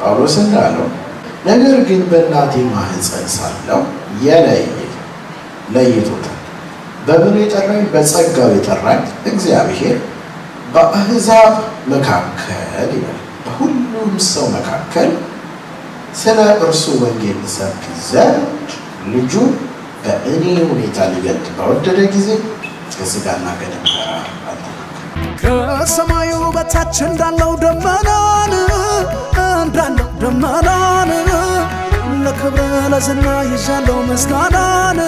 ጳውሎስ እንዳለው ነገር ግን በእናቴ ማህፀን ሳለሁ ለይቶታል። በምን የጠራኝ? በጸጋው የጠራኝ እግዚአብሔር በአሕዛብ መካከል ይላል፣ በሁሉም ሰው መካከል ስለ እርሱ ወንጌል እሰብክ ዘንድ ልጁ በእኔ ሁኔታ ሊገልጥ በወደደ ጊዜ ከሥጋና ከደም ጋር አልተማከረም። ከሰማዩ በታች እንዳለው ደመናን ለክብር ለዝና ይዣለው ምስጋናን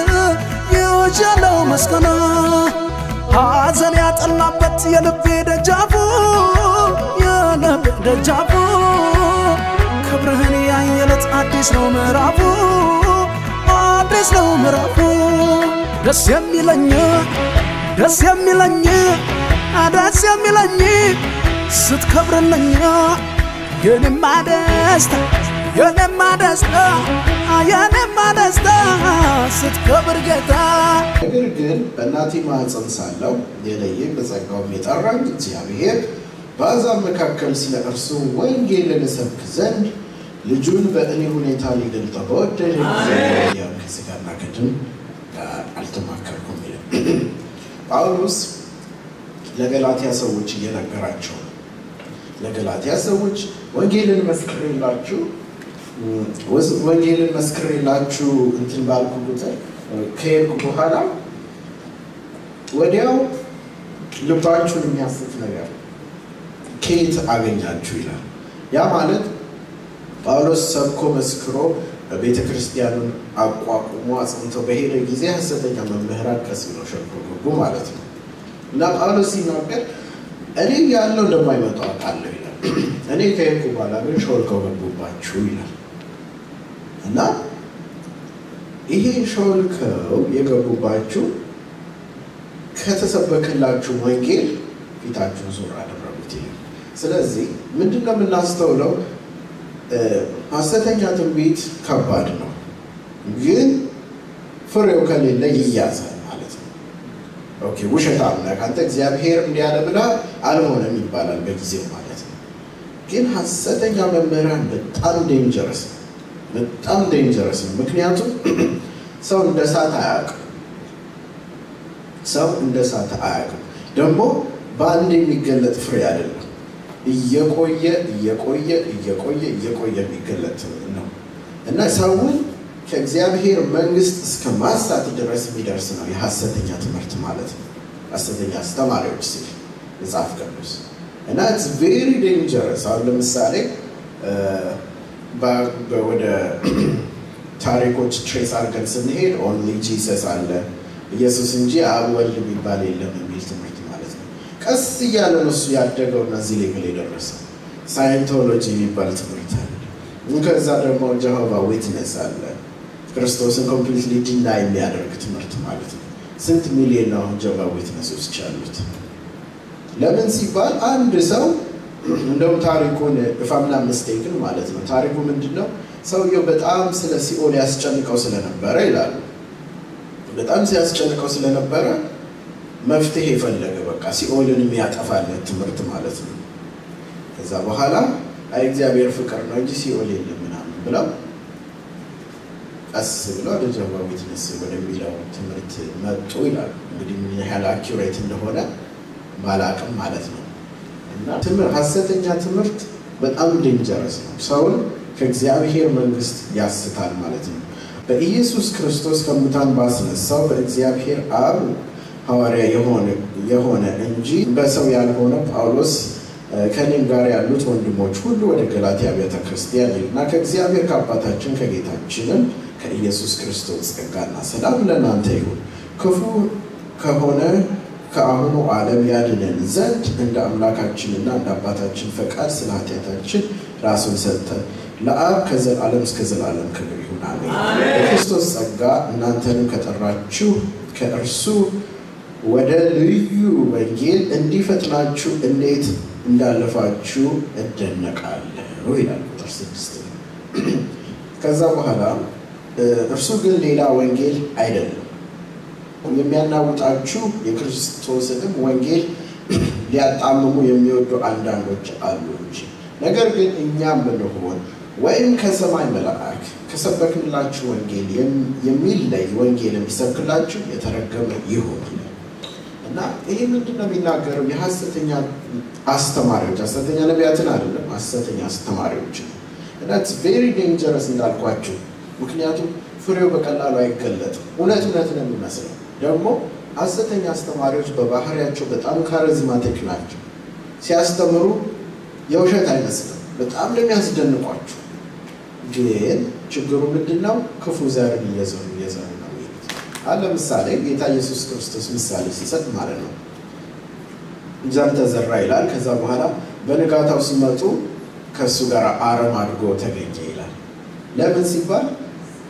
ሐዘን ያጠላበት የልቤ ደጃፉ ክብርህን ያየለት አዲስ ነው ምዕራፉ ደስ የሚለኝ ስትከብርልኝ የኔማ ደስታ ስትከብር ጌታ። ነገር ግን በእናቴ ማህፀን ሳለሁ የለየኝ በጸጋውም የጠራኝ እግዚአብሔር በአሕዛብ መካከል ስለ እርሱ ወንጌልን እሰብክ ዘንድ ልጁን በእኔ ሁኔታ ሊገልጠው በወደደ ጊዜ ከሥጋና ከደም ጋር አልተማከርኩም ይላል ጳውሎስ። ለገላትያ ሰዎች እየነገራቸው ነው። ለገላትያ ሰዎች ወንጌልን መስክሬላችሁ እንትን ባልኩ ቁጥር ከሄድኩ በኋላ ወዲያው ልባችሁን የሚያስት ነገር ከየት አገኛችሁ ይላል። ያ ማለት ጳውሎስ ሰብኮ መስክሮ ቤተ ክርስቲያኑን አቋቁሞ አጽንቶ በሄደ ጊዜ ሐሰተኛ መምህራን ከሲኖ ሸልኮ ገቡ ማለት ነው። እና ጳውሎስ ሲናገር እኔ ያለው እንደማይመጣ አውቃለሁ ይላል። እኔ ከሄድኩ በኋላ ግን ሾልከው ገቡባችሁ ይላል። እና ይሄ ሾልከው የገቡባችሁ ከተሰበከላችሁ ወንጌል ፊታችሁን ዞር አደረጉት ይላል። ስለዚህ ምንድነው የምናስተውለው? ሐሰተኛ ትንቢት ከባድ ነው፣ ግን ፍሬው ከሌለ ይያዛል ማለት ነው። ኦኬ ውሸታም ነህ አንተ እግዚአብሔር እንዲያለ ብለህ አልሆነም ይባላል በጊዜው ማለት ነው። ግን ሐሰተኛ መምህራን በጣም ዴንጀረስ ነው። ምክንያቱም ሰው እንደ እሳት አያውቅም። ደግሞ በአንድ የሚገለጥ ፍሬ አይደለም። እየቆየ የሚገለጥ ነው እና ሰውን ከእግዚአብሔር መንግስት እስከ ማሳት ድረስ የሚደርስ ነው የሐሰተኛ ትምህርት ማለት ነው። ሐሰተኛ አስተማሪዎች ሲል መጽሐፍ ቅዱስ እና it's very dangerous። አሁን ለምሳሌ ወደ ታሪኮች ትሬስ አድርገን ስንሄድ only Jesus አለ ኢየሱስ እንጂ አብ ወልድ የሚባል የለም የሚል ትምህርት ማለት ነው። ቀስ እያለ ነው እሱ ያደገው እና እዚህ ሌቭል የደረሰው። ሳይንቶሎጂ የሚባል ትምህርት አለ። ከዛ ደግሞ ጀሆቫ ዊትነስ አለ፣ ክርስቶስን ኮምፕሊትሊ ዲናይ የሚያደርግ ትምህርት ማለት ነው። ስንት ሚሊዮን ነው ጀሆቫ ዊትነሶች አሉት? ለምን ሲባል አንድ ሰው እንደውም ታሪኩን በፋምላ ሚስቴክን ማለት ነው። ታሪኩ ምንድነው? ሰውየው በጣም ስለ ሲኦል ያስጨንቀው ስለነበረ ይላሉ። በጣም ሲያስጨንቀው ስለነበረ መፍትሄ ፈለገ። በቃ ሲኦልን የሚያጠፋለት ትምህርት ማለት ነው። ከዛ በኋላ አይ እግዚአብሔር ፍቅር ነው እንጂ ሲኦል የለም ምናምን ብለው ቀስ ብለው ወደ ጀርባው ዊትነስ ወደሚለው ትምህርት መጡ ይላሉ። እንግዲህ ምን ያህል አኪዩሬት እንደሆነ ባላቅም ማለት ነው። እና ሐሰተኛ ትምህርት በጣም ዴንጀረስ ነው። ሰውን ከእግዚአብሔር መንግስት ያስታል ማለት ነው። በኢየሱስ ክርስቶስ ከሙታን ባስነሳው በእግዚአብሔር አብ ሐዋርያ የሆነ እንጂ በሰው ያልሆነ ጳውሎስ ከኔም ጋር ያሉት ወንድሞች ሁሉ ወደ ገላትያ ቤተ ክርስቲያን ይልና ከእግዚአብሔር ከአባታችን ከጌታችንም ከኢየሱስ ክርስቶስ ጸጋና ሰላም ለእናንተ ይሁን። ክፉ ከሆነ ከአሁኑ ዓለም ያድነን ዘንድ እንደ አምላካችንና እንደ አባታችን ፈቃድ ስለ ኃጢአታችን ራሱን ሰጠ። ለአብ ከዘላለም እስከ ዘላለም ክብር ይሁን አሜን። በክርስቶስ ጸጋ እናንተንም ከጠራችሁ ከእርሱ ወደ ልዩ ወንጌል እንዲፈጥናችሁ እንዴት እንዳለፋችሁ እደነቃለሁ ይላል ቁጥር 6። ከዛ በኋላ እርሱ ግን ሌላ ወንጌል አይደለም፣ የሚያናውጣችሁ የክርስቶስንም ወንጌል ሊያጣምሙ የሚወዱ አንዳንዶች አሉ እንጂ። ነገር ግን እኛም ብንሆን ወይም ከሰማይ መልአክ ከሰበክንላችሁ ወንጌል የሚለይ ወንጌል የሚሰብክላችሁ የተረገመ ይሁን ይላል። እና ይህ ምንድን ነው የሚናገረው? የሐሰተኛ አስተማሪዎች፣ ሐሰተኛ ነቢያትን አይደለም፣ ሐሰተኛ አስተማሪዎችን። እና ኢትስ ቬሪ ዴንጀረስ እንዳልኳችሁ፣ ምክንያቱም ፍሬው በቀላሉ አይገለጥም። እውነት ነው የሚመስለው። ደግሞ ሐሰተኛ አስተማሪዎች በባህሪያቸው በጣም ካሪዝማቲክ ናቸው። ሲያስተምሩ የውሸት አይመስልም፣ በጣም እንደሚያስደንቋችሁ። ግን ችግሩ ምንድነው? ክፉ ዘርን እየዘሩ ነው የሚሉት። ለምሳሌ ጌታ ኢየሱስ ክርስቶስ ምሳሌ ሲሰጥ ማለት ነው፣ ዘር ተዘራ ይላል። ከዛ በኋላ በንጋታው ሲመጡ ከእሱ ጋር አረም አድጎ ተገኘ ይላል። ለምን ሲባል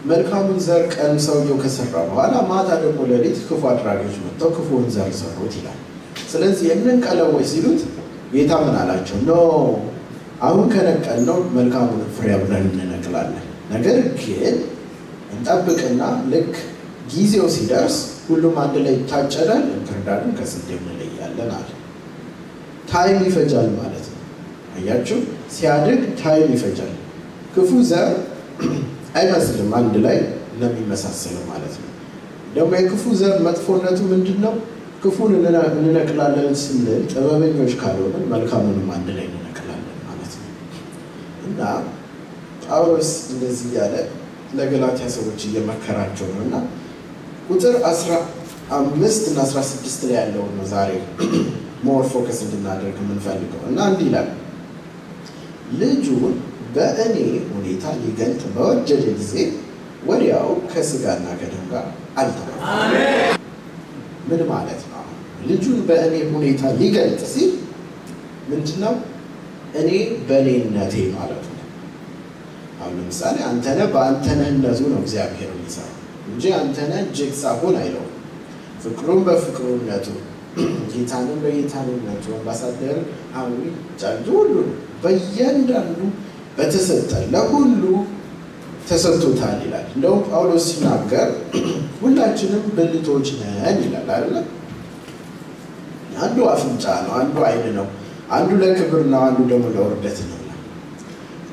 መልካሙን ዘር ቀን ሰውየው ከሰራ በኋላ ማታ ደግሞ ሌሊት ክፉ አድራጊዎች መጥተው ክፉውን ዘር ዘሩት ይላል። ስለዚህ የምንቀለው ወይ ሲሉት ጌታ ምን አላቸው? ኖ አሁን ከነቀል ነው መልካሙን ፍሬ አብረን እንነቅላለን። ነገር ግን እንጠብቅና ልክ ጊዜው ሲደርስ ሁሉም አንድ ላይ ይታጨዳል፣ እንክርዳዱን ከስንዴው እንለያለን አለ። ታይም ይፈጃል ማለት ነው። አያችሁ፣ ሲያድግ ታይም ይፈጃል። ክፉ ዘር አይመስልም አንድ ላይ ለሚመሳሰለው ማለት ነው። ደግሞ የክፉ ዘር መጥፎነቱ ምንድን ነው? ክፉን እንነቅላለን ስንል ጥበበኞች ካልሆንን መልካሙንም አንድ ላይ እንነቅላለን ማለት ነው። እና ጳውሎስ እንደዚህ እያለ ለገላትያ ሰዎች እየመከራቸው ነው። እና ቁጥር 15 እና 16 ላይ ያለውን ነው ዛሬ ሞር ፎከስ እንድናደርግ የምንፈልገው። እና እንዲህ ይላል፣ ልጁን በእኔ ሁኔታ ሊገልጥ በወደደ ጊዜ ወዲያው ከስጋና ከደም ጋር አልተዋሃደም። ምን ማለት ነው? ልጁን በእኔ ሁኔታ ሊገልጥ ሲል ምንድነው? እኔ በእኔነቴ ማለት ነው። አሁን ለምሳሌ አንተነህ በአንተነህነቱ ነው እግዚአብሔር የሚሰራው እንጂ አንተነህ እጅግ ሳሆን አይለው። ፍቅሩን በፍቅሩነቱ፣ ጌታንን በጌታንነቱ፣ አምባሳደርን አዊ ጫሉ ሁሉ በእያንዳንዱ በተሰጠ ለሁሉ ተሰጥቶታል ይላል። እንደውም ጳውሎስ ሲናገር ሁላችንም ብልቶች ነን ይላል አይደለ? አንዱ አፍንጫ ነው፣ አንዱ አይን ነው፣ አንዱ ለክብር ነው፣ አንዱ ደግሞ ለውርደት ነው።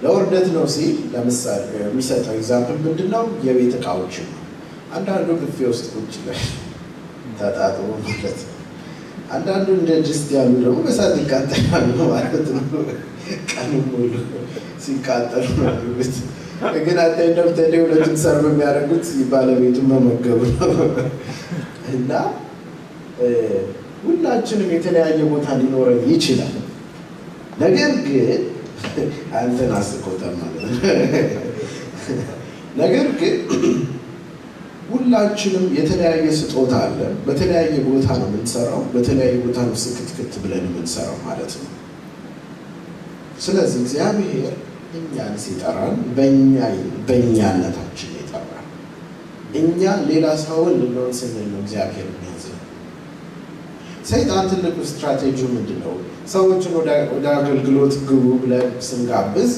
ለውርደት ነው ሲል ለምሳሌ የሚሰጠው ኤግዛምፕል ምንድነው? የቤት እቃዎች ነው። አንዳንዱ ብፌ ውስጥ ቁጭ ላይ ተጣጥሞ ማለት ነው። አንዳንዱ እንደ ድስት ያሉ ደግሞ በሳት ይቃጠላሉ ማለት ነው። ቀኑ ሙሉ ሲቃጠሉ ነው ያሉት። ግን አንተ እንደምትሄደ ሁለቱም ሰርቭ የሚያደርጉት ባለቤቱን መመገቡ ነው። እና ሁላችንም የተለያየ ቦታ ሊኖረን ይችላል። ነገር ግን አንተን አስቆጠር ማለት ነው። ነገር ግን ሁላችንም የተለያየ ስጦታ አለ። በተለያየ ቦታ ነው የምንሰራው፣ በተለያየ ቦታ ነው ስክትክት ብለን የምንሰራው ማለት ነው። ስለዚህ እግዚአብሔር እኛን ሲጠራን በእኛነታችን ይጠራል። እኛ ሌላ ሰውን ልንሆን ስንል ነው እግዚአብሔር የሚያዘው። ሰይጣን ትልቁ ስትራቴጂው ምንድን ነው? ሰዎችን ወደ አገልግሎት ግቡ ብለን ስንጋብዝ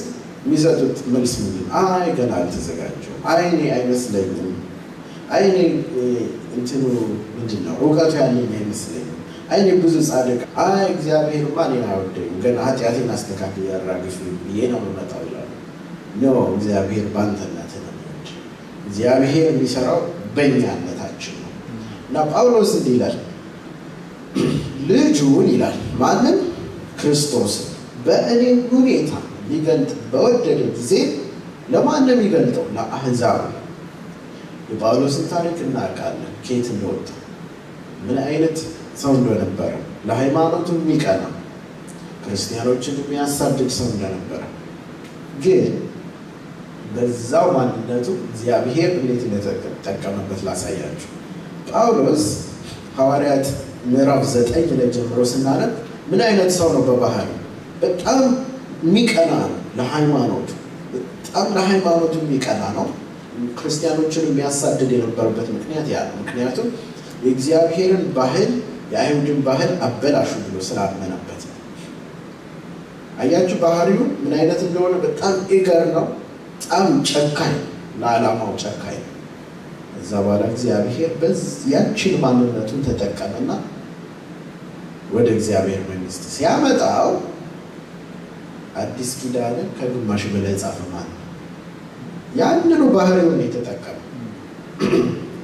የሚሰጡት መልስ ምንድን ነው? አይ ገና አልተዘጋጀሁም፣ አይ እኔ አይመስለኝም፣ አይ እኔ እንትኑ ምንድን ነው እውቀቱ ያለኝ አይመስለኝም፣ እኔ ብዙ ጻድቅ እግዚአብሔር እኔን አይወደኝም ግን ኃጢአቴን አስተካክል ያራግፍ ብዬ ነው የምመጣው ይላል። ኖ እግዚአብሔር ባንተነት ነው የሚወድ። እግዚአብሔር የሚሰራው በእኛነታችን ነው። እና ጳውሎስ እንዲህ ይላል ልጁን ይላል ማንን? ክርስቶስን በእኔ ሁኔታ ሊገልጥ በወደደ ጊዜ ለማን ነው የሚገልጠው? ለአሕዛብ። የጳውሎስን ታሪክ እናውቃለን። ከየት እንደወጣ ምን አይነት ሰው እንደነበረ፣ ለሃይማኖቱ የሚቀና ክርስቲያኖችን የሚያሳድድ ሰው እንደነበረ፣ ግን በዛው ማንነቱ እግዚአብሔር እንዴት እንደተጠቀመበት ላሳያችሁ። ጳውሎስ ሐዋርያት ምዕራፍ 9 ላይ ጀምሮ ስናነብ ምን አይነት ሰው ነው? በባህሪው በጣም የሚቀና ነው። በጣም ለሃይማኖቱ የሚቀና ነው። ክርስቲያኖችን የሚያሳድድ የነበረበት ምክንያት ያ ነው። ምክንያቱም የእግዚአብሔርን ባህል የአይሁድን ባህል አበላሹ ብሎ ስላመነበት ነው። አያችሁ ባህሪው ምን አይነት እንደሆነ። በጣም ኢገር ነው። በጣም ጨካኝ፣ ለዓላማው ጨካኝ ነው። እዛ በኋላ እግዚአብሔር ያችን ማንነቱን ተጠቀመና ወደ እግዚአብሔር መንግስት ሲያመጣው አዲስ ኪዳንን ከግማሽ በላይ ጻፈ ማለት ነው። ያንኑ ባህሪውን የተጠቀመ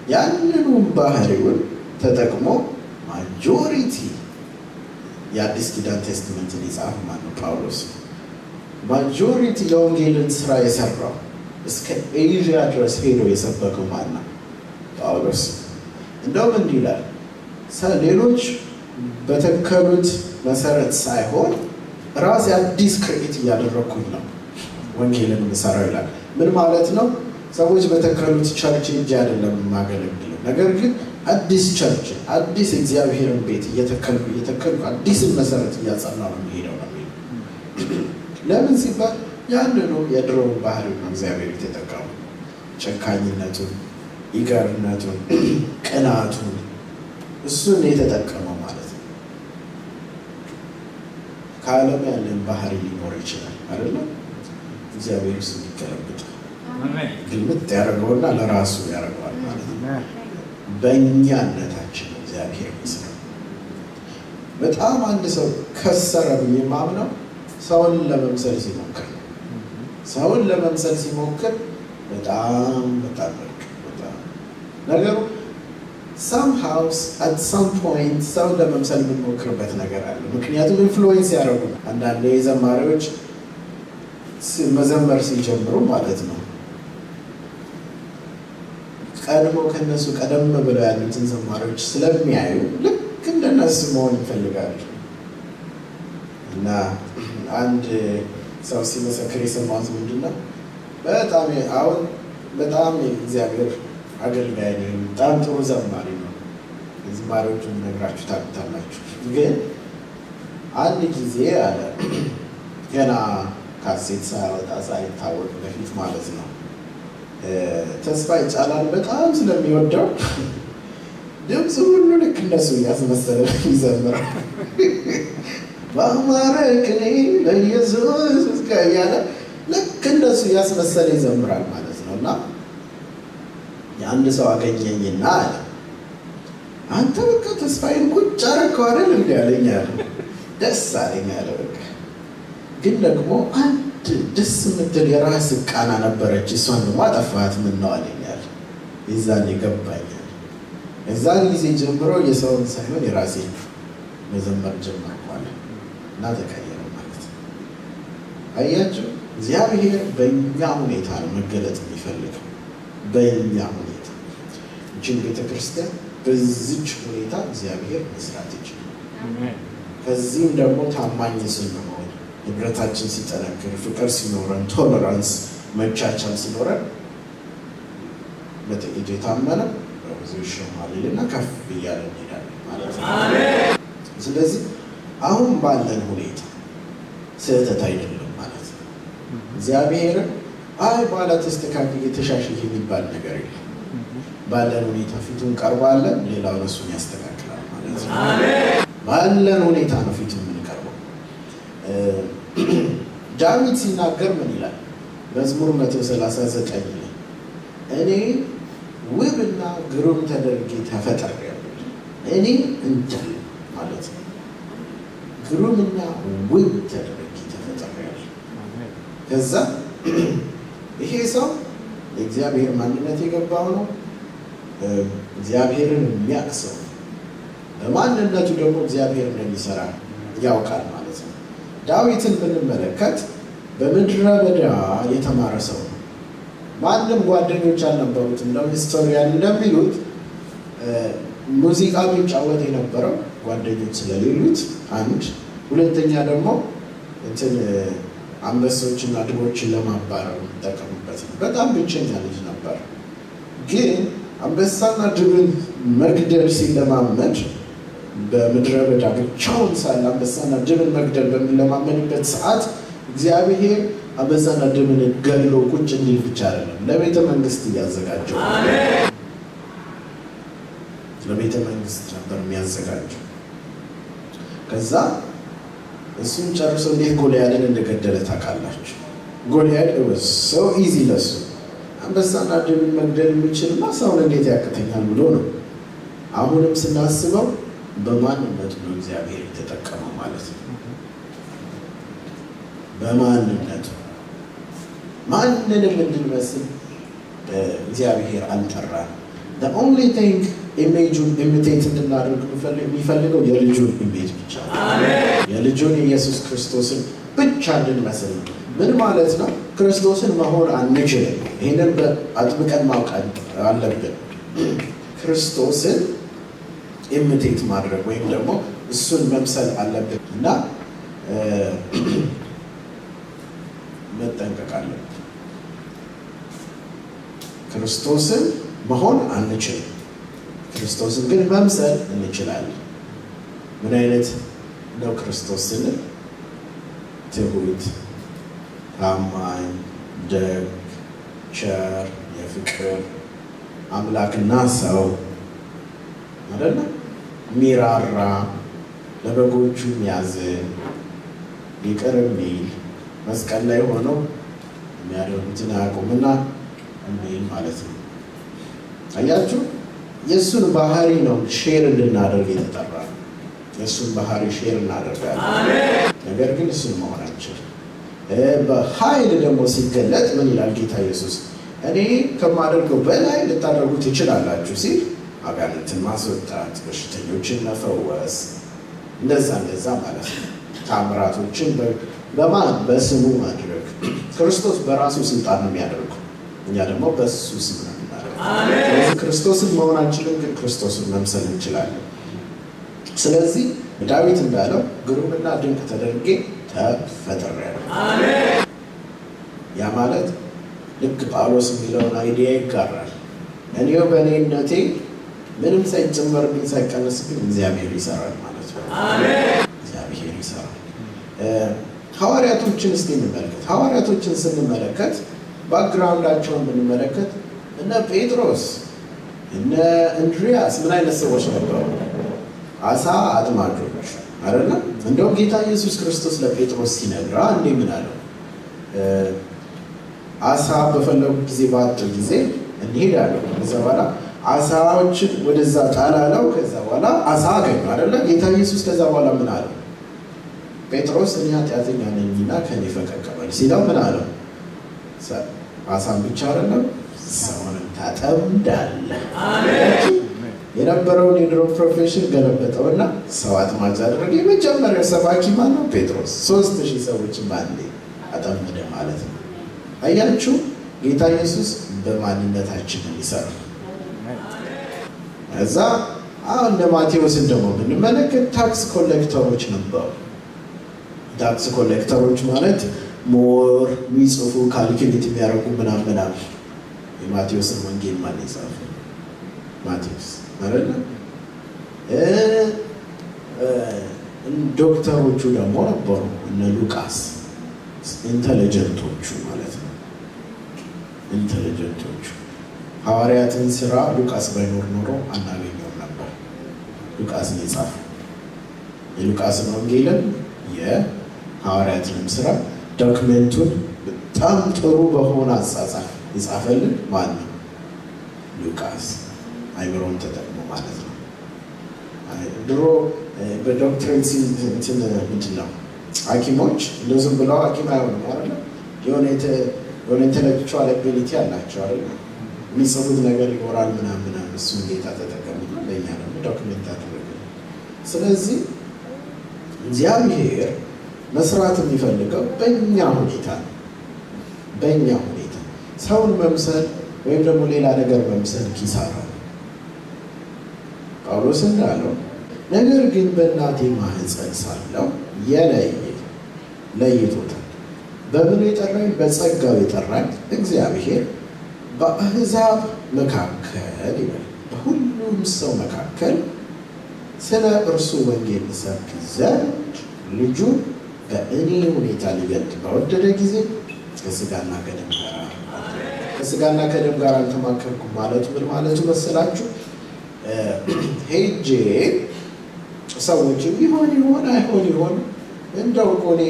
ያንኑ ባህሪውን ተጠቅሞ ማጆሪቲ የአዲስ ኪዳን ቴስትመንትን ይጻፍ ማለት ነው ጳውሎስ። ማጆሪቲ የወንጌልን ስራ የሰራው እስከ ኤዥያ ድረስ ሄዶ የሰበከው ማለት ነው ጳውሎስ። እንደውም እንዲህ ይላል ሌሎች በተከሉት መሰረት ሳይሆን ራሴ አዲስ ክሬት እያደረኩኝ ነው ወንጌልን የምሰራው ይላል። ምን ማለት ነው? ሰዎች በተከሉት ቸርች እንጂ አይደለም የማገለግለው፣ ነገር ግን አዲስ ቸርች፣ አዲስ እግዚአብሔርን ቤት እየተከልኩ አዲስን መሰረት እያጸናሁ ነው የሚሄደው ነው። ለምን ሲባል ያንኑ የድሮውን ባህሪ ነው እግዚአብሔር የተጠቀመው። ጨካኝነቱን፣ ኢገርነቱን፣ ቅናቱን እሱን የተጠቀመው ማለት ነው። ከዓለም ያለን ባህሪ ሊኖር ይችላል አይደለም። እግዚአብሔር እሱ ይገለብጣል፣ ግልምጥ ያደርገውና ለራሱ ያደርገዋል ማለት ነው። በእኛነታችን እግዚአብሔር ይመስላል። በጣም አንድ ሰው ከሰረ ብዬ ማምነው ሰውን ለመምሰል ሲሞክር በጣም ነገሩ somehow at some point ሰው ለመምሰል የምንሞክርበት ነገር አለ። ምክንያቱም ኢንፍሉዌንስ ያደርጉ አንዳንድ ዘማሪዎች መዘመር ሲጀምሩ ማለት ነው ከነሱ ቀደም ብለው ያሉትን ዘማሪዎች ስለሚያዩ ልክ እንደነሱ መሆን ይፈልጋሉ። እና አንድ ሰው ሲመሰክር የሰማሁት ምንድነው በጣም እግዚአብሔር አገልጋይ ነው፣ በጣም ጥሩ ዘማሪ ነው። ዘማሪዎቹን ነግራችሁ ታውቃላችሁ። ግን አንድ ጊዜ አለ ገና ካሴት ሳያወጣ ሳይታወቅ በፊት ማለት ነው ተስፋ ይጫላል በጣም ስለሚወደው ድምፁ ሁሉ ልክ እንደሱ እያስመሰለ ይዘምራል። በአማረ ቅኔ ለኢየሱስ እያለ ልክ እንደሱ እያስመሰለ ይዘምራል ማለት ነው። እና የአንድ ሰው አገኘኝና አለ አንተ በቃ ተስፋዬን ቁጭ አደረከው አይደል እንዲ ያለኝ አለ። ደስ አለኝ አለ። በቃ ግን ደግሞ አንድ ደስ የምትል የራስ ቃና ነበረች፣ እሷን ደግሞ አጠፋት። ምን ነው አለኝ አለ። የዛን ይገባኛል። የዛን ጊዜ ጀምሮ የሰውን ሳይሆን የራሴን መዘመር ጀመርኩ አለ እና ተቀየረ ማለት ነው። አያችሁ እግዚአብሔር በእኛ ሁኔታ ነው መገለጥ የሚፈልገው። በእኛ ሁኔታ እችን ቤተክርስቲያን በዚች ሁኔታ እግዚአብሔር መስራት ይችላል። ከዚህም ደግሞ ታማኝ ስንሆን፣ ንብረታችን ሲጠነክር፣ ፍቅር ሲኖረን፣ ቶለራንስ መቻቻል ሲኖረን በጥቂቱ የታመነ በብዙ ይሾማልና ከፍ እያለ እንሄዳለን ማለት ነው። ስለዚህ አሁን ባለን ሁኔታ ስህተት አይደለም ማለት ነው። እግዚአብሔርን በኋላ ተስተካክል የተሻሽል የሚባል ነገር የለም። ባለን ሁኔታ ፊቱን ቀርባለን፣ ሌላውን እሱን ያስተካክላል ማለት ነው። ባለን ሁኔታ ነው ፊቱን የምንቀርበው። ዳዊት ሲናገር ምን ይላል? መዝሙር 139 ላይ እኔ ውብና ግሩም ተደርጌ ተፈጥሬአለሁ፣ እኔ እንዳለ ማለት ነው። ግሩምና ውብ ተደርጌ ተፈጥሬያለሁ። ከዛ ይሄ ሰው የእግዚአብሔር ማንነት የገባው ነው። እግዚአብሔርን የሚያውቅ ሰው በማንነቱ ደግሞ እግዚአብሔር እንደሚሰራ ያውቃል ማለት ነው። ዳዊትን ብንመለከት በምድረ በዳ የተማረ ሰው ነው። ማንም ጓደኞች አልነበሩትም። ሂስቶሪያን እንደሚሉት ሙዚቃ የሚጫወት የነበረው ጓደኞች ስለሌሉት አንድ፣ ሁለተኛ ደግሞ አንበሶችና ድቦችን ለማባረር የሚጠቀሙበት ነው። በጣም ብቸኛ ልጅ ነበር። ግን አንበሳና ድብን መግደል ሲለማመድ በምድረ በዳ ብቻውን ሳለ አንበሳና ድብን መግደል በሚለማመድበት ሰዓት እግዚአብሔር አንበሳና ድብን ገድሎ ቁጭ እንዲል ብቻ አይደለም፣ ለቤተ መንግስት እያዘጋጀው ለቤተ መንግስት ነበር የሚያዘጋጀው። ከዛ እሱን ጨርሶ እንዴት ጎልያድን እንደገደለ ታውቃላችሁ? ጎልያድ ሰው ኢዚ ለሱ አንበሳና ድብን መግደል የሚችልና ሰውን እንዴት ያቅተኛል ብሎ ነው። አሁንም ስናስበው በማንነቱ ነው እግዚአብሔር የተጠቀመው ማለት ነው። በማንነቱ ማንንም እንድንመስል እግዚአብሔር አልጠራንም። the only thing ኢሜጁን ኢሚቴት እንድናደርግ የሚፈልገው የልጁን ኢሜጅ ብቻ ነው። የልጁን የኢየሱስ ክርስቶስን ብቻ እንድንመስል ነው። ምን ማለት ነው? ክርስቶስን መሆን አንችልም። ይህንን አጥብቀን ማወቅ አለብን። ክርስቶስን ኢሚቴት ማድረግ ወይም ደግሞ እሱን መምሰል አለብን እና መጠንቀቅ አለብን። ክርስቶስን መሆን አንችልም። ክርስቶስን ግን መምሰል እንችላለን። ምን አይነት ነው ክርስቶስ ስንል? ትሁት፣ ታማኝ፣ ደግ፣ ቸር፣ የፍቅር አምላክና ሰው አይደለ? ሚራራ፣ ለበጎቹ የሚያዝን፣ ይቅር የሚል፣ መስቀል ላይ ሆነው የሚያደርጉትን አያውቁምና የሚል ማለት ነው። አያችሁ? የእሱን ባህሪ ነው ሼር እንድናደርግ የተጠራ ነው። የእሱን ባህሪ ሼር እናደርጋለን። ነገር ግን እሱን መሆን አንችልም። በኃይል ደግሞ ሲገለጥ ምን ይላል ጌታ ኢየሱስ? እኔ ከማደርገው በላይ ልታደርጉ ትችላላችሁ ሲል አጋንንትን ማስወጣት፣ በሽተኞችን መፈወስ፣ እንደዛ ማለት ነው። ታምራቶችን በማን በስሙ ማድረግ። ክርስቶስ በራሱ ስልጣን ነው የሚያደርገው፣ እኛ ደግሞ በሱ ስም ነው የምናደርገው። ስለዚህ ክርስቶስን መሆን አንችልም፣ ግን ክርስቶስን መምሰል እንችላለን። ስለዚህ ዳዊት እንዳለው ግሩምና ድንቅ ተደርጌ ተፈጥሬያለሁ። ያ ማለት ልክ ጳውሎስ የሚለውን አይዲያ ይጋራል። እኔው በእኔነቴ ምንም ሳይጨመርብኝ ሳይቀነስብኝ እግዚአብሔር ይሰራል ማለት ነው። እግዚአብሔር ይሰራል። ሐዋርያቶችን እስቲ እንመልከት። ሐዋርያቶችን ስንመለከት ባክግራውንዳቸውን ብንመለከት እነ ጴጥሮስ እነ እንድሪያስ ምን አይነት ሰዎች ነበሩ? አሳ አጥማጆች አይደለም። እንደውም ጌታ ኢየሱስ ክርስቶስ ለጴጥሮስ ሲነግራ እንዴ ምን አለው? አሳ በፈለጉ ጊዜ ባጡ ጊዜ እንሄዳለን። ከዛ በኋላ አሳዎችን ወደዛ ጣላለው። ከዛ በኋላ አሳ አገኙ አይደለ? ጌታ ኢየሱስ ከዛ በኋላ ምን አለው? ጴጥሮስ እኔ ኃጢአተኛ ነኝና ከኔ ፈቀቅ በል ሲለው ምን አለው? አሳን ብቻ አይደለም ሰውንም ታጠምዳለህ። የነበረውን የድሮ ፕሮፌሽን ገለበጠውና ሰው አጥማጅ አደረገ። የመጀመሪያው ሰባኪ ማን ነው? ጴጥሮስ። 3000 ሰዎችን በአንዴ አጠመደ ማለት ነው። አያችሁ፣ ጌታ ኢየሱስ በማንነታችን ይሰራል። እዛ አሁን እንደ ማቴዎስን ደግሞ ብንመለከት ታክስ ኮሌክተሮች ነበሩ። ታክስ ኮሌክተሮች ማለት ሞር የሚጽፉ ካልኩሌት የሚያደርጉ ምናምን። የማቴዎስን ወንጌል ማን የጻፈው? ማቴዎስ አይደለ? ዶክተሮቹ ደግሞ ነበሩ እነ ሉቃስ፣ ኢንተሊጀንቶቹ ማለት ነው። ኢንተሊጀንቶቹ ሐዋርያትን ስራ ሉቃስ ባይኖር ኖሮ አናገኘውም ነበር። ሉቃስን የጻፈው የሉቃስን ወንጌልን የሐዋርያትንም ስራ ዶክመንቱን በጣም ጥሩ በሆነ አጻጻፍ የጻፈልን ማን ነው? ሉቃስ። አይምሮን ተጠቅሞ ማለት ነው። ድሮ በዶክትሬት እንትን ምንድን ነው ሐኪሞች እንደዚህም ብለው ሐኪም አይሆንም አይደለ? የሆነ ኢንተሌክቹዋል አቢሊቲ አላቸው አይደለ? የሚጽፉት ነገር ይኖራል ምናምን እሱን ጌታ ተጠቀምና ለእኛ ደግሞ ዶክመንት አደረገ። ስለዚህ እግዚአብሔር መስራት የሚፈልገው በእኛ ሁኔታ ነው። በእኛ ሁኔታ ሰውን መምሰል ወይም ደግሞ ሌላ ነገር መምሰል ኪሳራ ነው። ጳውሎስ እንዳለው ነገር ግን በእናቴ ማህፀን ሳለሁ ለይቶታል። በምን የጠራኝ? በጸጋው የጠራኝ እግዚአብሔር በአሕዛብ መካከል ይበል በሁሉም ሰው መካከል ስለ እርሱ ወንጌል እሰብክ ዘንድ ልጁን በእኔ ሁኔታ ሊገልጥ በወደደ ጊዜ ከሥጋና ከደም ጋር አልተማከርኩም ማለቱ ምን ማለቱ መሰላችሁ? ሄጄ ሰዎች ይሆን አይሆን እንደው እኮ እኔ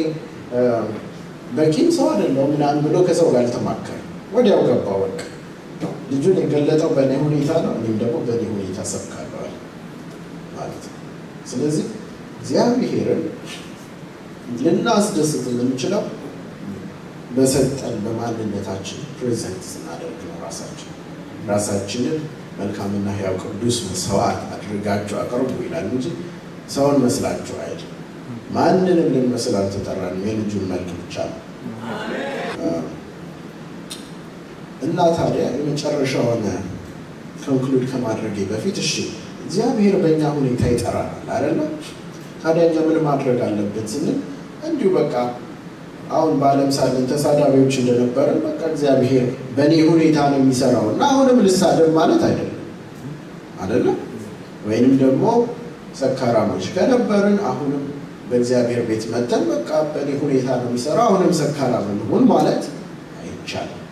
በቂም ሰው አይደለሁም ምናምን ብሎ ከሰው ጋር አልተማከረ፣ ወዲያው ገባ። በቃ ልጁን የገለጠው በእኔ ሁኔታ ነው፣ እኔም ደግሞ በእኔ ሁኔታ ሰብካለሁ ማለት ነው። ስለዚህ እግዚአብሔርን ልናስደስት የምንችለው በሰጠን በማንነታችን ፕሬዘንት ስናደርግ ነው። ራሳችንን መልካምና ሕያው ቅዱስ መስዋዕት አድርጋችሁ አቅርቡ ይላል እንጂ ሰውን መስላችሁ አይደል። ማንንም ልንመስል አልተጠራንም፣ የልጁን መልክ ብቻ ነው። እና ታዲያ የመጨረሻውን ኮንክሉድ ከማድረጌ በፊት እሺ እግዚአብሔር በእኛ ሁኔታ ይጠራናል አይደለ? ታዲያ እኛ ምን ማድረግ አለብን ስንል እንዲሁ በቃ አሁን በዓለም ሳለን ተሳዳቢዎች እንደነበረን በቃ እግዚአብሔር በእኔ ሁኔታ ነው የሚሰራው እና አሁንም ልሳደብ ማለት አይደለም። ወይንም ደግሞ ሰካራሞች ከነበርን አሁንም በእግዚአብሔር ቤት መተን በቃ በእኔ ሁኔታ ነው የሚሰራው አሁንም ሰካራም እንሁን ማለት አይቻልም።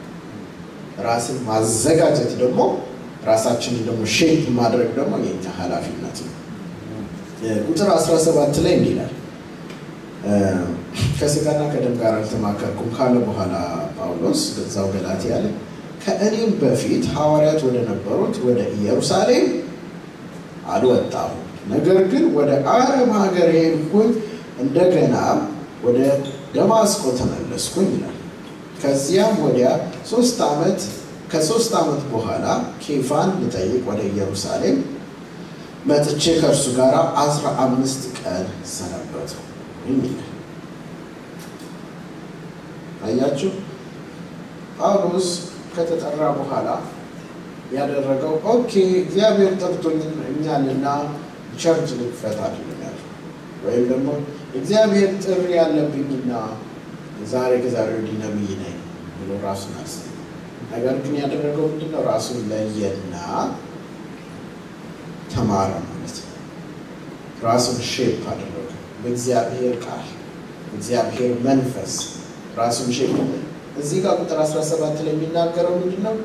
ራስን ማዘጋጀት ደግሞ ራሳችንን ደግሞ ሼፕ ማድረግ ደግሞ የኛ ኃላፊነት ነው። ቁጥር 17 ላይ እንዲህ ይላል ከሥጋና ከደም ጋር አልተማከርኩም ካለ በኋላ ጳውሎስ በዛው ገላትያ ላይ ከእኔም በፊት ሐዋርያት ወደ ነበሩት ወደ ኢየሩሳሌም አልወጣሁም፣ ነገር ግን ወደ አረብ ሀገር ሄድኩኝ፣ እንደገና ወደ ደማስቆ ተመለስኩኝ ይላል። ከዚያም ወዲያ ከ3 ዓመት በኋላ ኬፋን ልጠይቅ ወደ ኢየሩሳሌም መጥቼ ከእርሱ ጋር 15 ቀን ሰነበትኩ ይላል። አያችሁ፣ ጳውሎስ ከተጠራ በኋላ ያደረገው ኦኬ እግዚአብሔር ጠርቶኛልና ቸርች ልክፈት አይደለም፣ ወይም ደግሞ እግዚአብሔር ጥሪ ያለብኝና ከዛሬ ወዲህ ነብይ ነኝ ብሎ ራሱን አስብ። ነገር ግን ያደረገው ምንድነው? ራሱን ለየና ተማረ ማለት ነው። ራሱን ሼፕ አደረገ በእግዚአብሔር ቃል፣ እግዚአብሔር መንፈስ ራሱን ሼፕ። እዚህ ጋር ቁጥር 17 ላይ የሚናገረው ምንድነው?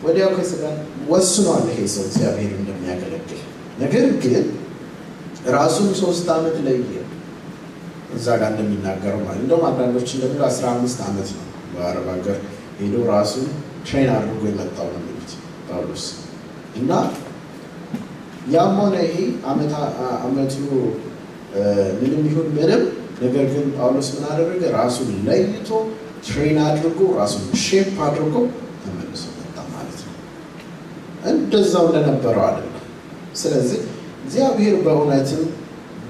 ወዲያው ከሥጋ ወስኗል ይሄ ሰው እግዚአብሔር እንደሚያገለግል። ነገር ግን ራሱን 3 ዓመት ለየ። እዛ ጋር እንደሚናገረው ማለት እንደውም አንዳንዶች እንደሚለው 15 ዓመት ነው በአረብ ሀገር ሄዶ ራሱን ትሬን አድርጎ የመጣው ነው የሚሉት ጳውሎስ። እና ያም ሆነ ይሄ ዓመቱ ምንም ይሁን ምንም፣ ነገር ግን ጳውሎስ ምን አደረገ? ራሱን ለይቶ ትሬን አድርጎ ራሱን ሼፕ አድርጎ ተመልሶ መጣ ማለት ነው። እንደዛው እንደነበረው አይደለም። ስለዚህ እግዚአብሔር በእውነትም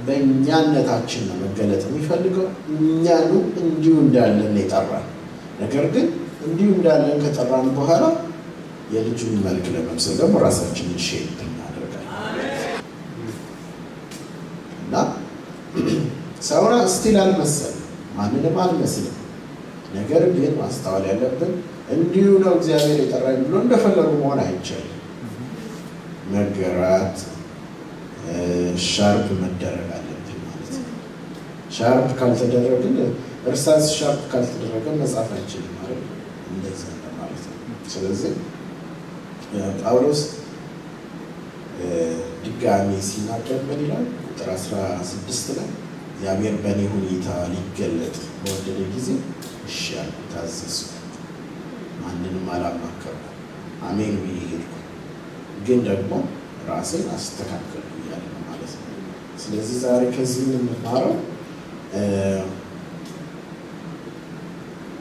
በእኛነታችን ነው መገለጥ የሚፈልገው። እኛኑ እንዲሁ እንዳለን የጠራን፣ ነገር ግን እንዲሁ እንዳለን ከጠራን በኋላ የልጁን መልክ ለመምሰል ደግሞ ራሳችንን ሼፕ እናደርጋለን እና ሰውራ ስቲል አልመሰልም፣ ማንንም አልመስልም። ነገር ግን ማስተዋል ያለብን እንዲሁ ነው እግዚአብሔር የጠራኝ ብሎ እንደፈለጉ መሆን አይቻልም። መገራት ሻርፕ መደረግ አለብን ማለት ነው። ሻርፕ ካልተደረግን እርሳስ ሻርፕ ካልተደረገ መጻፍ አይችልም ማለት ነው። እንደዛ ማለት ነው። ስለዚህ ጳውሎስ ድጋሚ ሲናገር ምን ይላል? ቁጥር 16 ላይ እግዚአብሔር በእኔ ሁኔታ ሊገለጥ በወደደ ጊዜ እሺ አልኩ፣ ታዘዝኩ፣ ማንንም አላማከርኩ፣ አሜን ብዬ ሄድኩ፣ ግን ደግሞ ራሴን አስተካከልኩ እያለ ነው ማለት ነው። ስለዚህ ዛሬ ከዚህ የምንማረው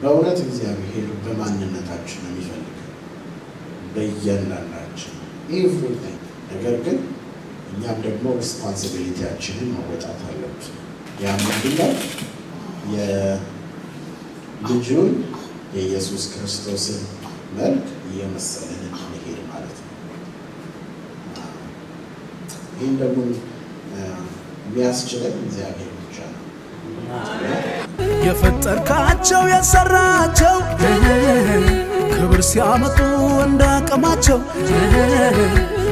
በእውነት እግዚአብሔር በማንነታችን ነው የሚፈልገው በእያንዳንዳችን ኤቭሪቲንግ። ነገር ግን እኛም ደግሞ ሪስፖንሲቢሊቲያችንን መወጣት አለብን። ያ ምንድነው? የልጁን የኢየሱስ ክርስቶስን መልክ እየመሰለን እንሄድ ማለት ነው። ይህን ደግሞ የሚያስችለን እግዚአብሔር ብቻ ነው። የፈጠርካቸው የሰራቸው ክብር ሲያመጡ እንዳቅማቸው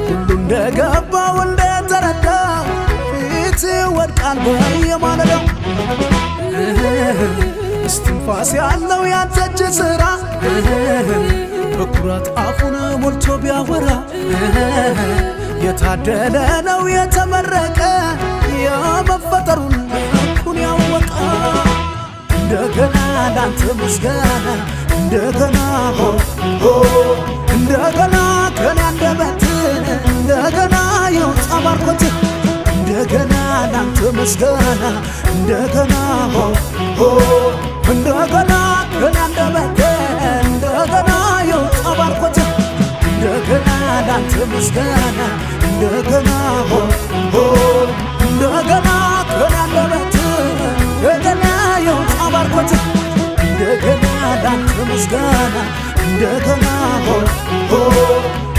ሁሉ እንደገባው እንደተረዳ ፊት ወድቃል በየማለዳው እስትንፋስ ያለው ያንተ እጅ ሥራ በኩራት አፉን ሞልቶ ቢያወራ የታደለ ነው የተመረቀ የመፈጠሩን ልኩን ያወቀ። እንደገና ላንተ ምስጋና እንደገና እንደገና ከኔ አንደበት እንደገና ይውጣ ባርኮት እንደገና ላንተ ምስጋና እንደገና እንደገና ከኔ አንደበት እንደገና ይውጣ ባርኮት እንደገና ላንተ ምስጋና እንደገና እንደገና ከኔ አንደበት እንደገና ይውጣ ባርኮት እንደገና ላንተ ምስጋና እንደገና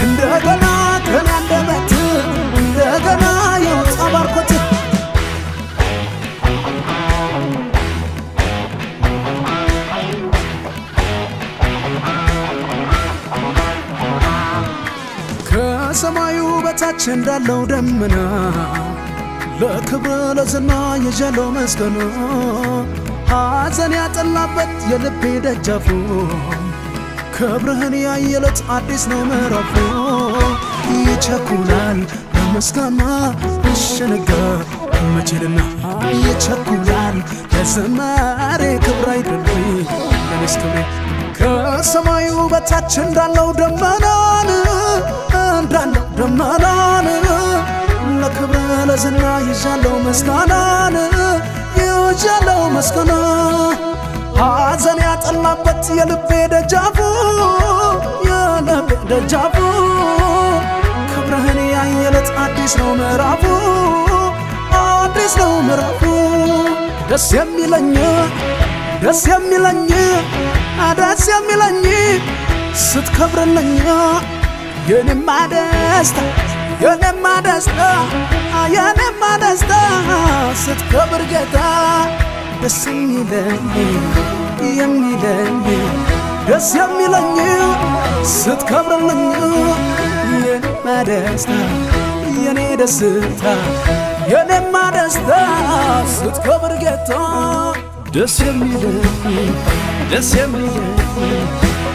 እንደገና ከኔ አንደበት እንደገና ይውጣ ባርኮት። ከሰማዩ በታች እንዳለው ደመና ለክብር ለዝና የዣለው መስገኑ ሐዘን ያጠላበት የልቤ ደጃፉ ክብርህን ያየለት አዲስ ነው ምዕራፉ። ይቸኩላል በምስጋና እሸነጋ መቼልና ይቸኩላል ለዘማሬ ክብር አይደለይ ለኔስ ክብሬ ከሰማዩ በታች እንዳለው ደመናን እንዳለው ደመናን ለክብር ለዝና ይዣለው ምስጋናን ይዣለው ምስጋና ሐዘን ያጠላበት የልቤ ደጃፉ የልቤ ደጃፉ ክብርህን ያየለት አዲስ ነው ምዕራፉ አዲስ ነው ምዕራፉ። ደስ የሚለኝ ደስ የሚለኝ ደስ የሚለኝ ስትከብርልኝ የኔማ ደስታ የኔማ ደስታ የኔማ ደስታ ስትከብር ጌታ ደስ የሚለኝ ደስ የሚለኝ ስትከብርልኝ የኔማ ደስታ የኔ ደስታ የኔማ ደስታ ስትከብር ጌታ ደስ የሚለኝ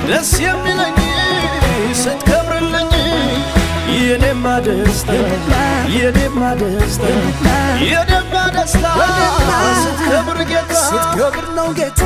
ደስ የሚለኝ ስትከብርልኝ የኔማ ደስታ የኔማ ደስታ የኔማ ደስታ ስትከብር ጌታ ስትከብር ነው ጌታ